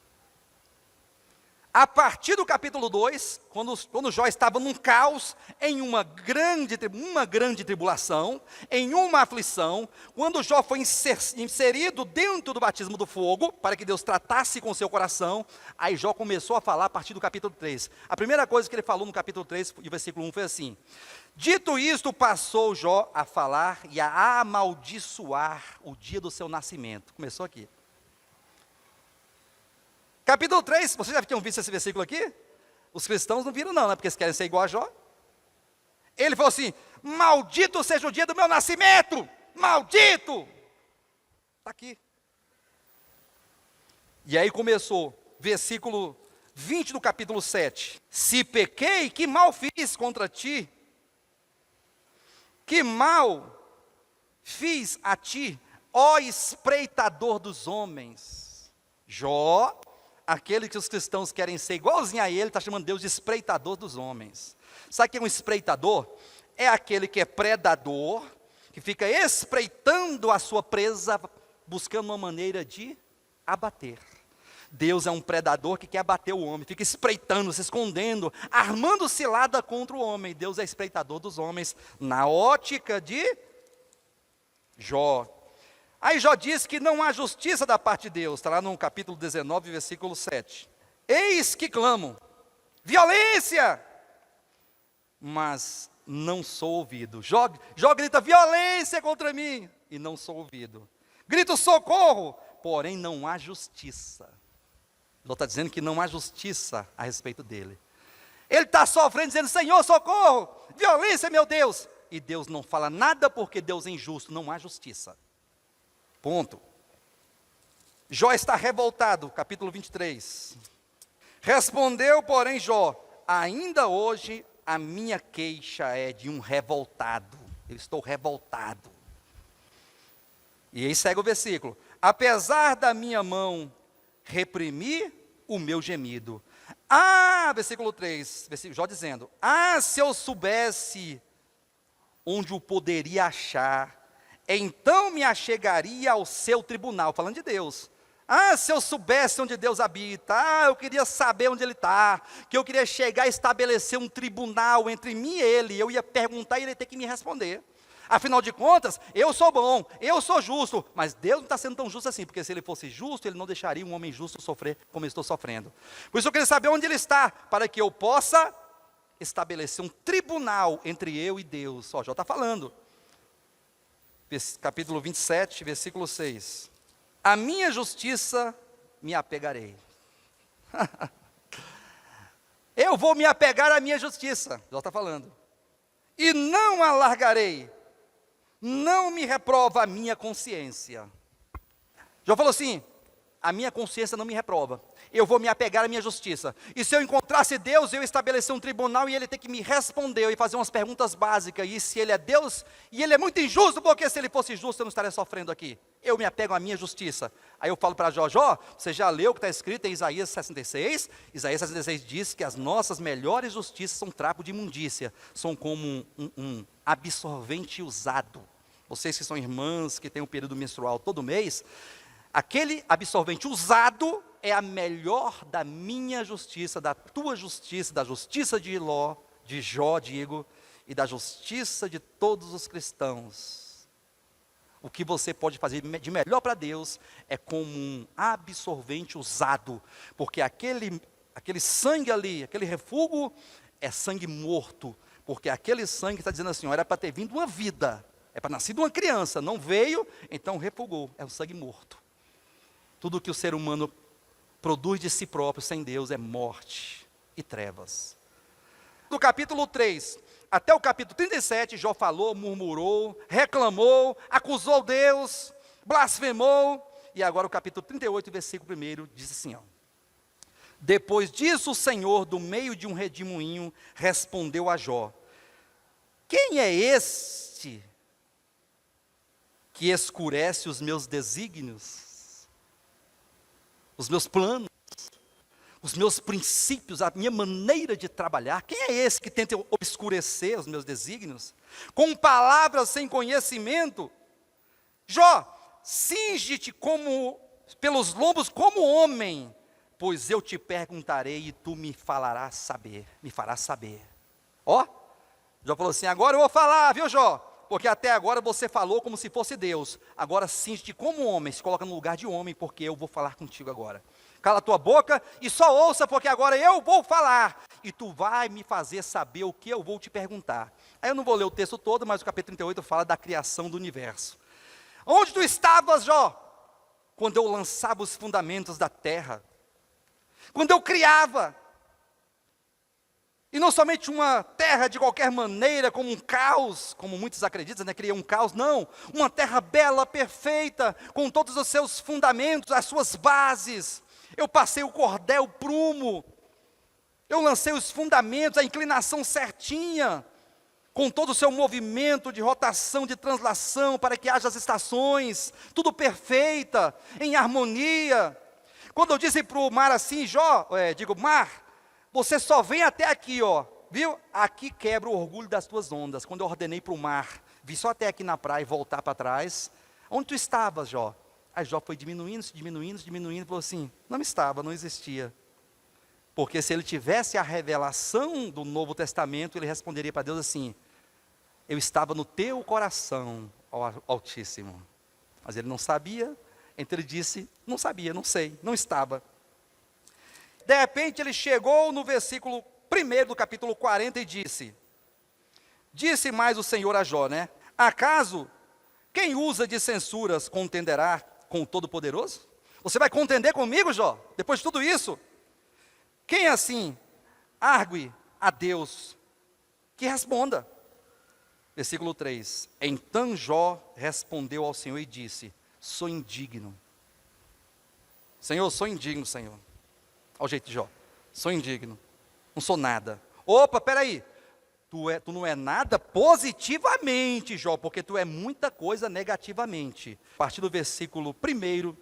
A partir do capítulo 2, quando Jó estava num caos, em uma grande tribulação, em uma aflição, quando Jó foi inserido dentro do batismo do fogo, para que Deus tratasse com seu coração, aí Jó começou a falar a partir do capítulo 3. A primeira coisa que ele falou no capítulo 3, e o versículo 1 foi assim, dito isto, passou Jó a falar e a amaldiçoar o dia do seu nascimento. Começou aqui. Capítulo 3, vocês já tinham visto esse versículo aqui? Os cristãos não viram não, né? Porque eles querem ser igual a Jó. Ele falou assim, maldito seja o dia do meu nascimento, maldito. Está aqui. E aí começou, versículo 20 do capítulo 7. Se pequei, que mal fiz contra ti? Que mal fiz a ti, ó espreitador dos homens? Jó, aquele que os cristãos querem ser igualzinho a ele, está chamando Deus de espreitador dos homens. Sabe o que é um espreitador? É aquele que é predador, que fica espreitando a sua presa, buscando uma maneira de abater. Deus é um predador que quer abater o homem, fica espreitando, se escondendo, armando cilada contra o homem. Deus é espreitador dos homens, na ótica de Jó. Aí Jó diz que não há justiça da parte de Deus, está lá no capítulo 19, versículo 7. Eis que clamo, violência, mas não sou ouvido. Jó grita, violência contra mim, e não sou ouvido. Grito socorro, porém não há justiça. Jó está dizendo que não há justiça a respeito dele. Ele está sofrendo, dizendo, Senhor, socorro, violência, meu Deus. E Deus não fala nada porque Deus é injusto, não há justiça. Ponto. Jó está revoltado, capítulo 23. Respondeu, porém, Jó, ainda hoje a minha queixa é de um revoltado. Eu estou revoltado. E aí segue o versículo. Apesar da minha mão reprimir o meu gemido. Versículo 3, Jó dizendo, se eu soubesse onde o poderia achar, então me achegaria ao seu tribunal, falando de Deus. Ah, se eu soubesse onde Deus habita, eu queria saber onde Ele está, que eu queria chegar e estabelecer um tribunal entre mim e Ele, eu ia perguntar e Ele ia ter que me responder. Afinal de contas, eu sou bom, eu sou justo, mas Deus não está sendo tão justo assim, porque se Ele fosse justo, Ele não deixaria um homem justo sofrer como eu estou sofrendo. Por isso eu queria saber onde Ele está, para que eu possa estabelecer um tribunal entre eu e Deus. Ó, já está falando. Capítulo 27, versículo 6. A minha justiça me apegarei. Eu vou me apegar à minha justiça, já está falando. E não alargarei, não me reprova a minha consciência. Já falou assim, a minha consciência não me reprova. Eu vou me apegar à minha justiça. E se eu encontrasse Deus, eu estabelecer um tribunal e Ele ter que me responder e fazer umas perguntas básicas. E se Ele é Deus, e Ele é muito injusto, porque se Ele fosse justo, eu não estaria sofrendo aqui. Eu me apego à minha justiça. Aí eu falo para Jó, você já leu o que está escrito em Isaías 66? Isaías 66 diz que as nossas melhores justiças são trapo de imundícia. São como um absorvente usado. Vocês que são irmãs, que têm um período menstrual todo mês, aquele absorvente usado é a melhor da minha justiça, da tua justiça, da justiça de Jó, digo, e da justiça de todos os cristãos. O que você pode fazer de melhor para Deus é como um absorvente usado, porque aquele sangue ali, aquele refúgio é sangue morto, porque aquele sangue está dizendo assim, era para ter vindo uma vida, é para nascer uma criança, não veio, então refugou, é um sangue morto. Tudo que o ser humano produz de si próprio sem Deus é morte e trevas. Do capítulo 3 até o capítulo 37, Jó falou, murmurou, reclamou, acusou Deus, blasfemou. E agora o capítulo 38, versículo 1, diz assim, ó. Depois disso o Senhor, do meio de um redemoinho, respondeu a Jó. Quem é este que escurece os meus desígnios, os meus planos, os meus princípios, a minha maneira de trabalhar? Quem é esse que tenta obscurecer os meus desígnios? Com palavras sem conhecimento? Jó, cinge-te pelos lombos como homem, pois eu te perguntarei e tu me farás saber. Ó, Jó falou assim, agora eu vou falar, viu Jó? Porque até agora você falou como se fosse Deus. Agora cinge-te como homem, se coloca no lugar de homem, porque eu vou falar contigo agora. Cala a tua boca e só ouça, porque agora eu vou falar. E tu vai me fazer saber o que eu vou te perguntar. Aí eu não vou ler o texto todo, mas o capítulo 38 fala da criação do universo. Onde tu estavas, Jó? Quando eu lançava os fundamentos da terra. Quando eu criava. E não somente uma terra de qualquer maneira, como um caos, como muitos acreditam, né? Cria um caos, não. Uma terra bela, perfeita, com todos os seus fundamentos, as suas bases. Eu passei o cordel, o prumo. Eu lancei os fundamentos, a inclinação certinha, com todo o seu movimento de rotação, de translação, para que haja as estações, tudo perfeita, em harmonia. Quando eu disse para o mar assim, mar, você só vem até aqui, ó, viu? Aqui quebra o orgulho das tuas ondas. Quando eu ordenei para o mar, vir só até aqui na praia e voltar para trás. Onde tu estavas, Jó? Aí Jó foi diminuindo, falou assim, não estava, não existia. Porque se ele tivesse a revelação do Novo Testamento, ele responderia para Deus assim, eu estava no teu coração, ó Altíssimo. Mas ele não sabia, então ele disse, não sabia, não sei, não estava. De repente ele chegou no versículo 1 do capítulo 40 e disse mais o Senhor a Jó, né? Acaso quem usa de censuras contenderá com o Todo-Poderoso? Você vai contender comigo, Jó? Depois de tudo isso? Quem assim argue a Deus? Que responda. Versículo 3. Então Jó respondeu ao Senhor e disse, sou indigno. Senhor, sou indigno, Senhor. Olha o jeito de Jó. Sou indigno. Não sou nada. Opa, peraí. Tu não é nada positivamente, Jó, porque tu é muita coisa negativamente. A partir do versículo 1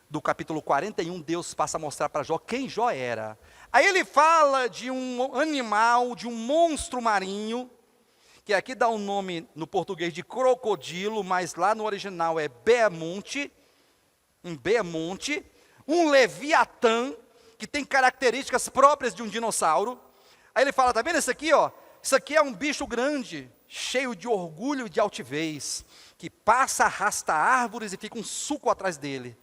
do capítulo 41, Deus passa a mostrar para Jó quem Jó era. Aí ele fala de um animal, de um monstro marinho, que aqui dá um nome no português de crocodilo, mas lá no original é behemonte, um leviatã, que tem características próprias de um dinossauro. Aí ele fala, tá vendo isso aqui, ó? Isso aqui é um bicho grande, cheio de orgulho e de altivez, que passa, arrasta árvores e fica um suco atrás dele.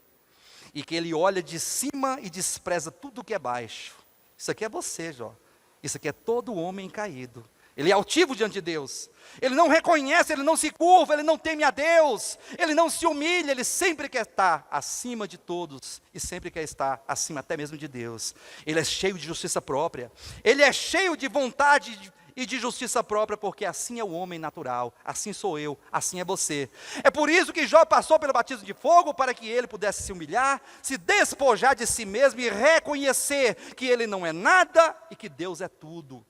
E que ele olha de cima e despreza tudo que é baixo. Isso aqui é você, Jó. Isso aqui é todo homem caído. Ele é altivo diante de Deus. Ele não reconhece, ele não se curva, ele não teme a Deus. Ele não se humilha, ele sempre quer estar acima de todos. E sempre quer estar acima até mesmo de Deus. Ele é cheio de justiça própria. Ele é cheio de vontade e de justiça própria, porque assim é o homem natural. Assim sou eu, assim é você. É por isso que Jó passou pelo batismo de fogo, para que ele pudesse se humilhar, se despojar de si mesmo e reconhecer que ele não é nada e que Deus é tudo.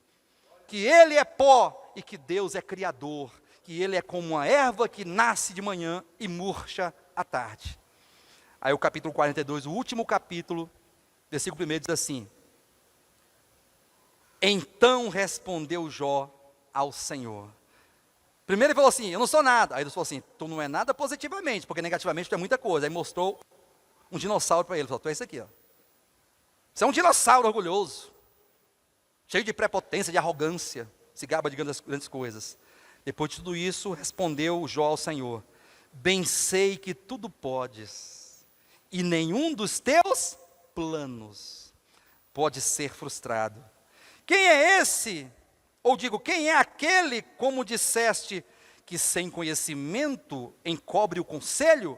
Que ele é pó e que Deus é criador, que ele é como uma erva que nasce de manhã e murcha à tarde. Aí o capítulo 42, o último capítulo, versículo 1 diz assim: então respondeu Jó ao Senhor. Primeiro ele falou assim, eu não sou nada. Aí Deus falou assim, tu não é nada positivamente, porque negativamente tu é muita coisa. Aí mostrou um dinossauro para ele, falou, tu é isso aqui, ó. Você é um dinossauro orgulhoso, cheio de prepotência, de arrogância, se gaba de grandes coisas. Depois de tudo isso, respondeu Jó ao Senhor, bem sei que tudo podes, e nenhum dos teus planos pode ser frustrado. Quem é esse, ou digo, quem é aquele, como disseste, que sem conhecimento encobre o conselho?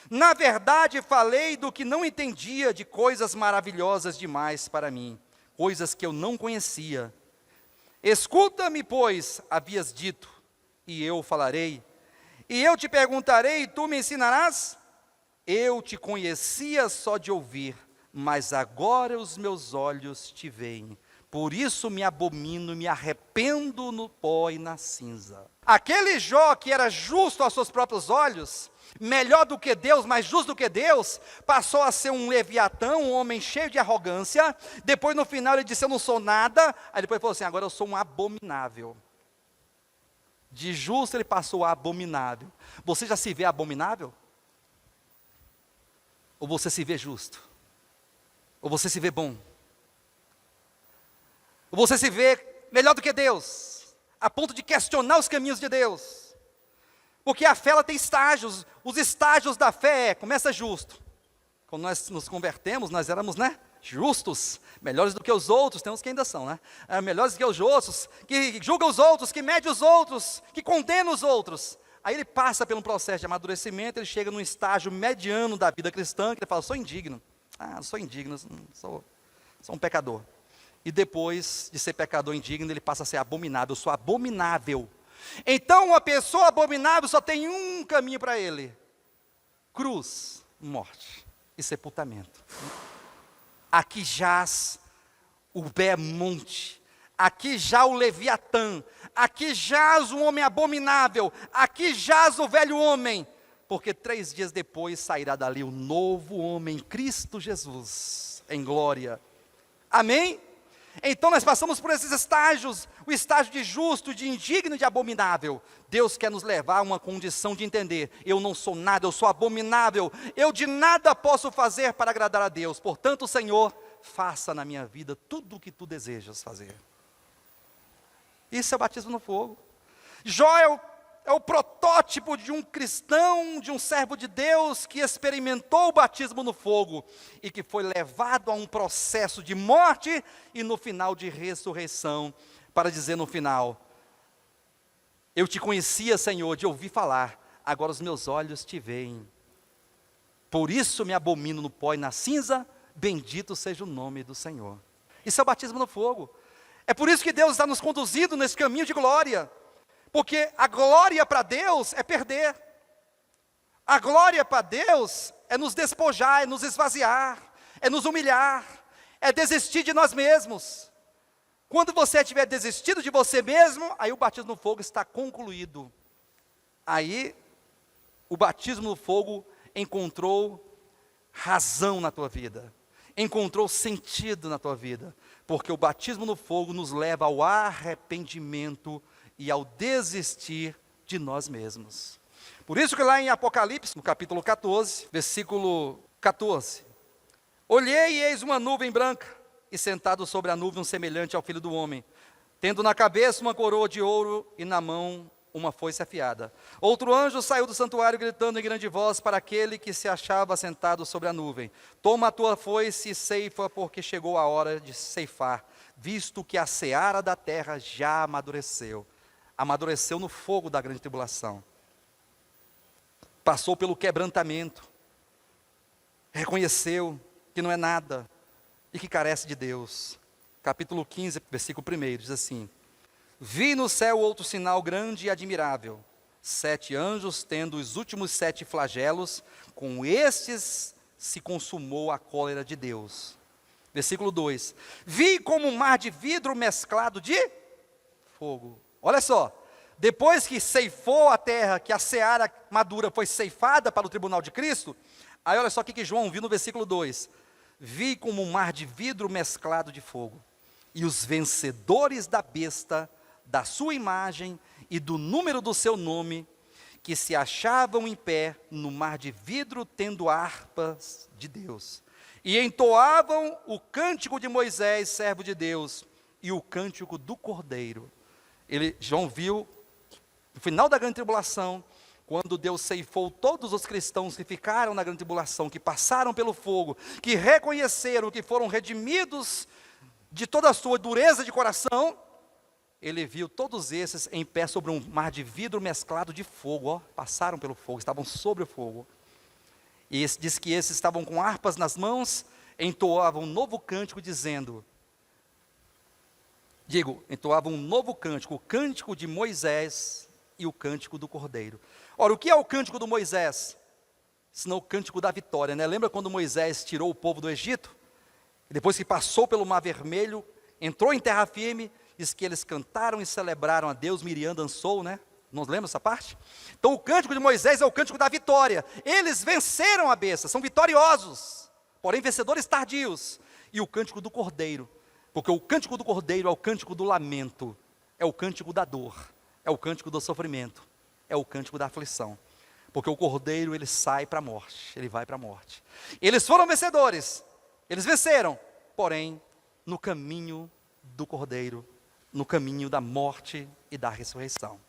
Na verdade falei do que não entendia, de coisas maravilhosas demais para mim, coisas que eu não conhecia. Escuta-me, pois, havias dito, e eu falarei. E eu te perguntarei, e tu me ensinarás? Eu te conhecia só de ouvir, mas agora os meus olhos te veem. Por isso me abomino e me arrependo no pó e na cinza. Aquele Jó que era justo aos seus próprios olhos, melhor do que Deus, mais justo do que Deus, passou a ser um leviatã, um homem cheio de arrogância. Depois no final ele disse, eu não sou nada. Aí depois ele falou assim, agora eu sou um abominável. De justo ele passou a abominável. Você já se vê abominável? Ou você se vê justo? Ou você se vê bom? Ou você se vê melhor do que Deus, a ponto de questionar os caminhos de Deus? Porque a fé ela tem estágios. Os estágios da fé começa justo. Quando nós nos convertemos, nós éramos, justos, melhores do que os outros. Tem uns que ainda são, melhores do que os outros, que julga os outros, que mede os outros, que condena os outros. Aí ele passa por um processo de amadurecimento, ele chega num estágio mediano da vida cristã, que ele fala, sou indigno. Sou indigno, sou um pecador. E depois de ser pecador indigno, ele passa a ser abominável. Eu sou abominável. Então, uma pessoa abominável só tem um caminho para ele: cruz, morte e sepultamento. Aqui jaz o Behemonte, aqui jaz o Leviatã, aqui jaz um homem abominável, aqui jaz o velho homem, porque 3 dias depois sairá dali o novo homem, Cristo Jesus, em glória. Amém? Então nós passamos por esses estágios, o estágio de justo, de indigno e de abominável. Deus quer nos levar a uma condição de entender, eu não sou nada, eu sou abominável, eu de nada posso fazer para agradar a Deus. Portanto, Senhor, faça na minha vida tudo o que tu desejas fazer. Isso é o batismo no fogo. Jó é o protótipo de um cristão, de um servo de Deus que experimentou o batismo no fogo e que foi levado a um processo de morte e no final de ressurreição, para dizer no final, eu te conhecia, Senhor, de ouvir falar, agora os meus olhos te veem. Por isso me abomino no pó e na cinza, bendito seja o nome do Senhor. Isso é o batismo no fogo. É por isso que Deus está nos conduzindo nesse caminho de glória. Porque a glória para Deus é perder. A glória para Deus é nos despojar, é nos esvaziar, é nos humilhar, é desistir de nós mesmos. Quando você tiver desistido de você mesmo, aí o batismo no fogo está concluído. Aí o batismo no fogo encontrou razão na tua vida, encontrou sentido na tua vida, porque o batismo no fogo nos leva ao arrependimento e ao desistir de nós mesmos. Por isso que lá em Apocalipse, no capítulo 14, versículo 14, Olhei e eis uma nuvem branca, e sentado sobre a nuvem um semelhante ao Filho do Homem, tendo na cabeça uma coroa de ouro e na mão uma foice afiada. Outro anjo saiu do santuário gritando em grande voz para aquele que se achava sentado sobre a nuvem: toma a tua foice e ceifa, porque chegou a hora de ceifar, visto que a seara da terra já amadureceu. Amadureceu no fogo da grande tribulação. Passou pelo quebrantamento, reconheceu que não é nada e que carece de Deus. Capítulo 15, versículo 1, diz assim: vi no céu outro sinal grande e admirável, 7 anjos tendo os últimos 7 flagelos, com estes se consumou a cólera de Deus. Versículo 2, vi como um mar de vidro mesclado de fogo. Olha só, depois que ceifou a terra, que a seara madura foi ceifada para o tribunal de Cristo, aí olha só o que João viu no versículo 2, vi como um mar de vidro mesclado de fogo, e os vencedores da besta, da sua imagem e do número do seu nome, que se achavam em pé no mar de vidro, tendo harpas de Deus, e entoavam o cântico de Moisés, servo de Deus, e o cântico do Cordeiro. João viu, no final da grande tribulação, quando Deus ceifou todos os cristãos que ficaram na grande tribulação, que passaram pelo fogo, que reconheceram que foram redimidos de toda a sua dureza de coração, ele viu todos esses em pé sobre um mar de vidro mesclado de fogo, ó, passaram pelo fogo, estavam sobre o fogo. E diz que esses estavam com harpas nas mãos, entoavam um novo cântico dizendo, entoavam um novo cântico, o cântico de Moisés e o cântico do Cordeiro. Ora, o que é o cântico do Moisés? Senão o cântico da vitória, né? Lembra quando Moisés tirou o povo do Egito? E depois que passou pelo Mar Vermelho, entrou em terra firme, diz que eles cantaram e celebraram a Deus, Miriam dançou, né? Não lembra essa parte? Então o cântico de Moisés é o cântico da vitória. Eles venceram a besta, são vitoriosos, porém vencedores tardios. E o cântico do Cordeiro, porque o cântico do Cordeiro é o cântico do lamento, é o cântico da dor, é o cântico do sofrimento, é o cântico da aflição. Porque o Cordeiro, ele sai para a morte, ele vai para a morte. Eles foram vencedores, eles venceram, porém, no caminho do Cordeiro, no caminho da morte e da ressurreição.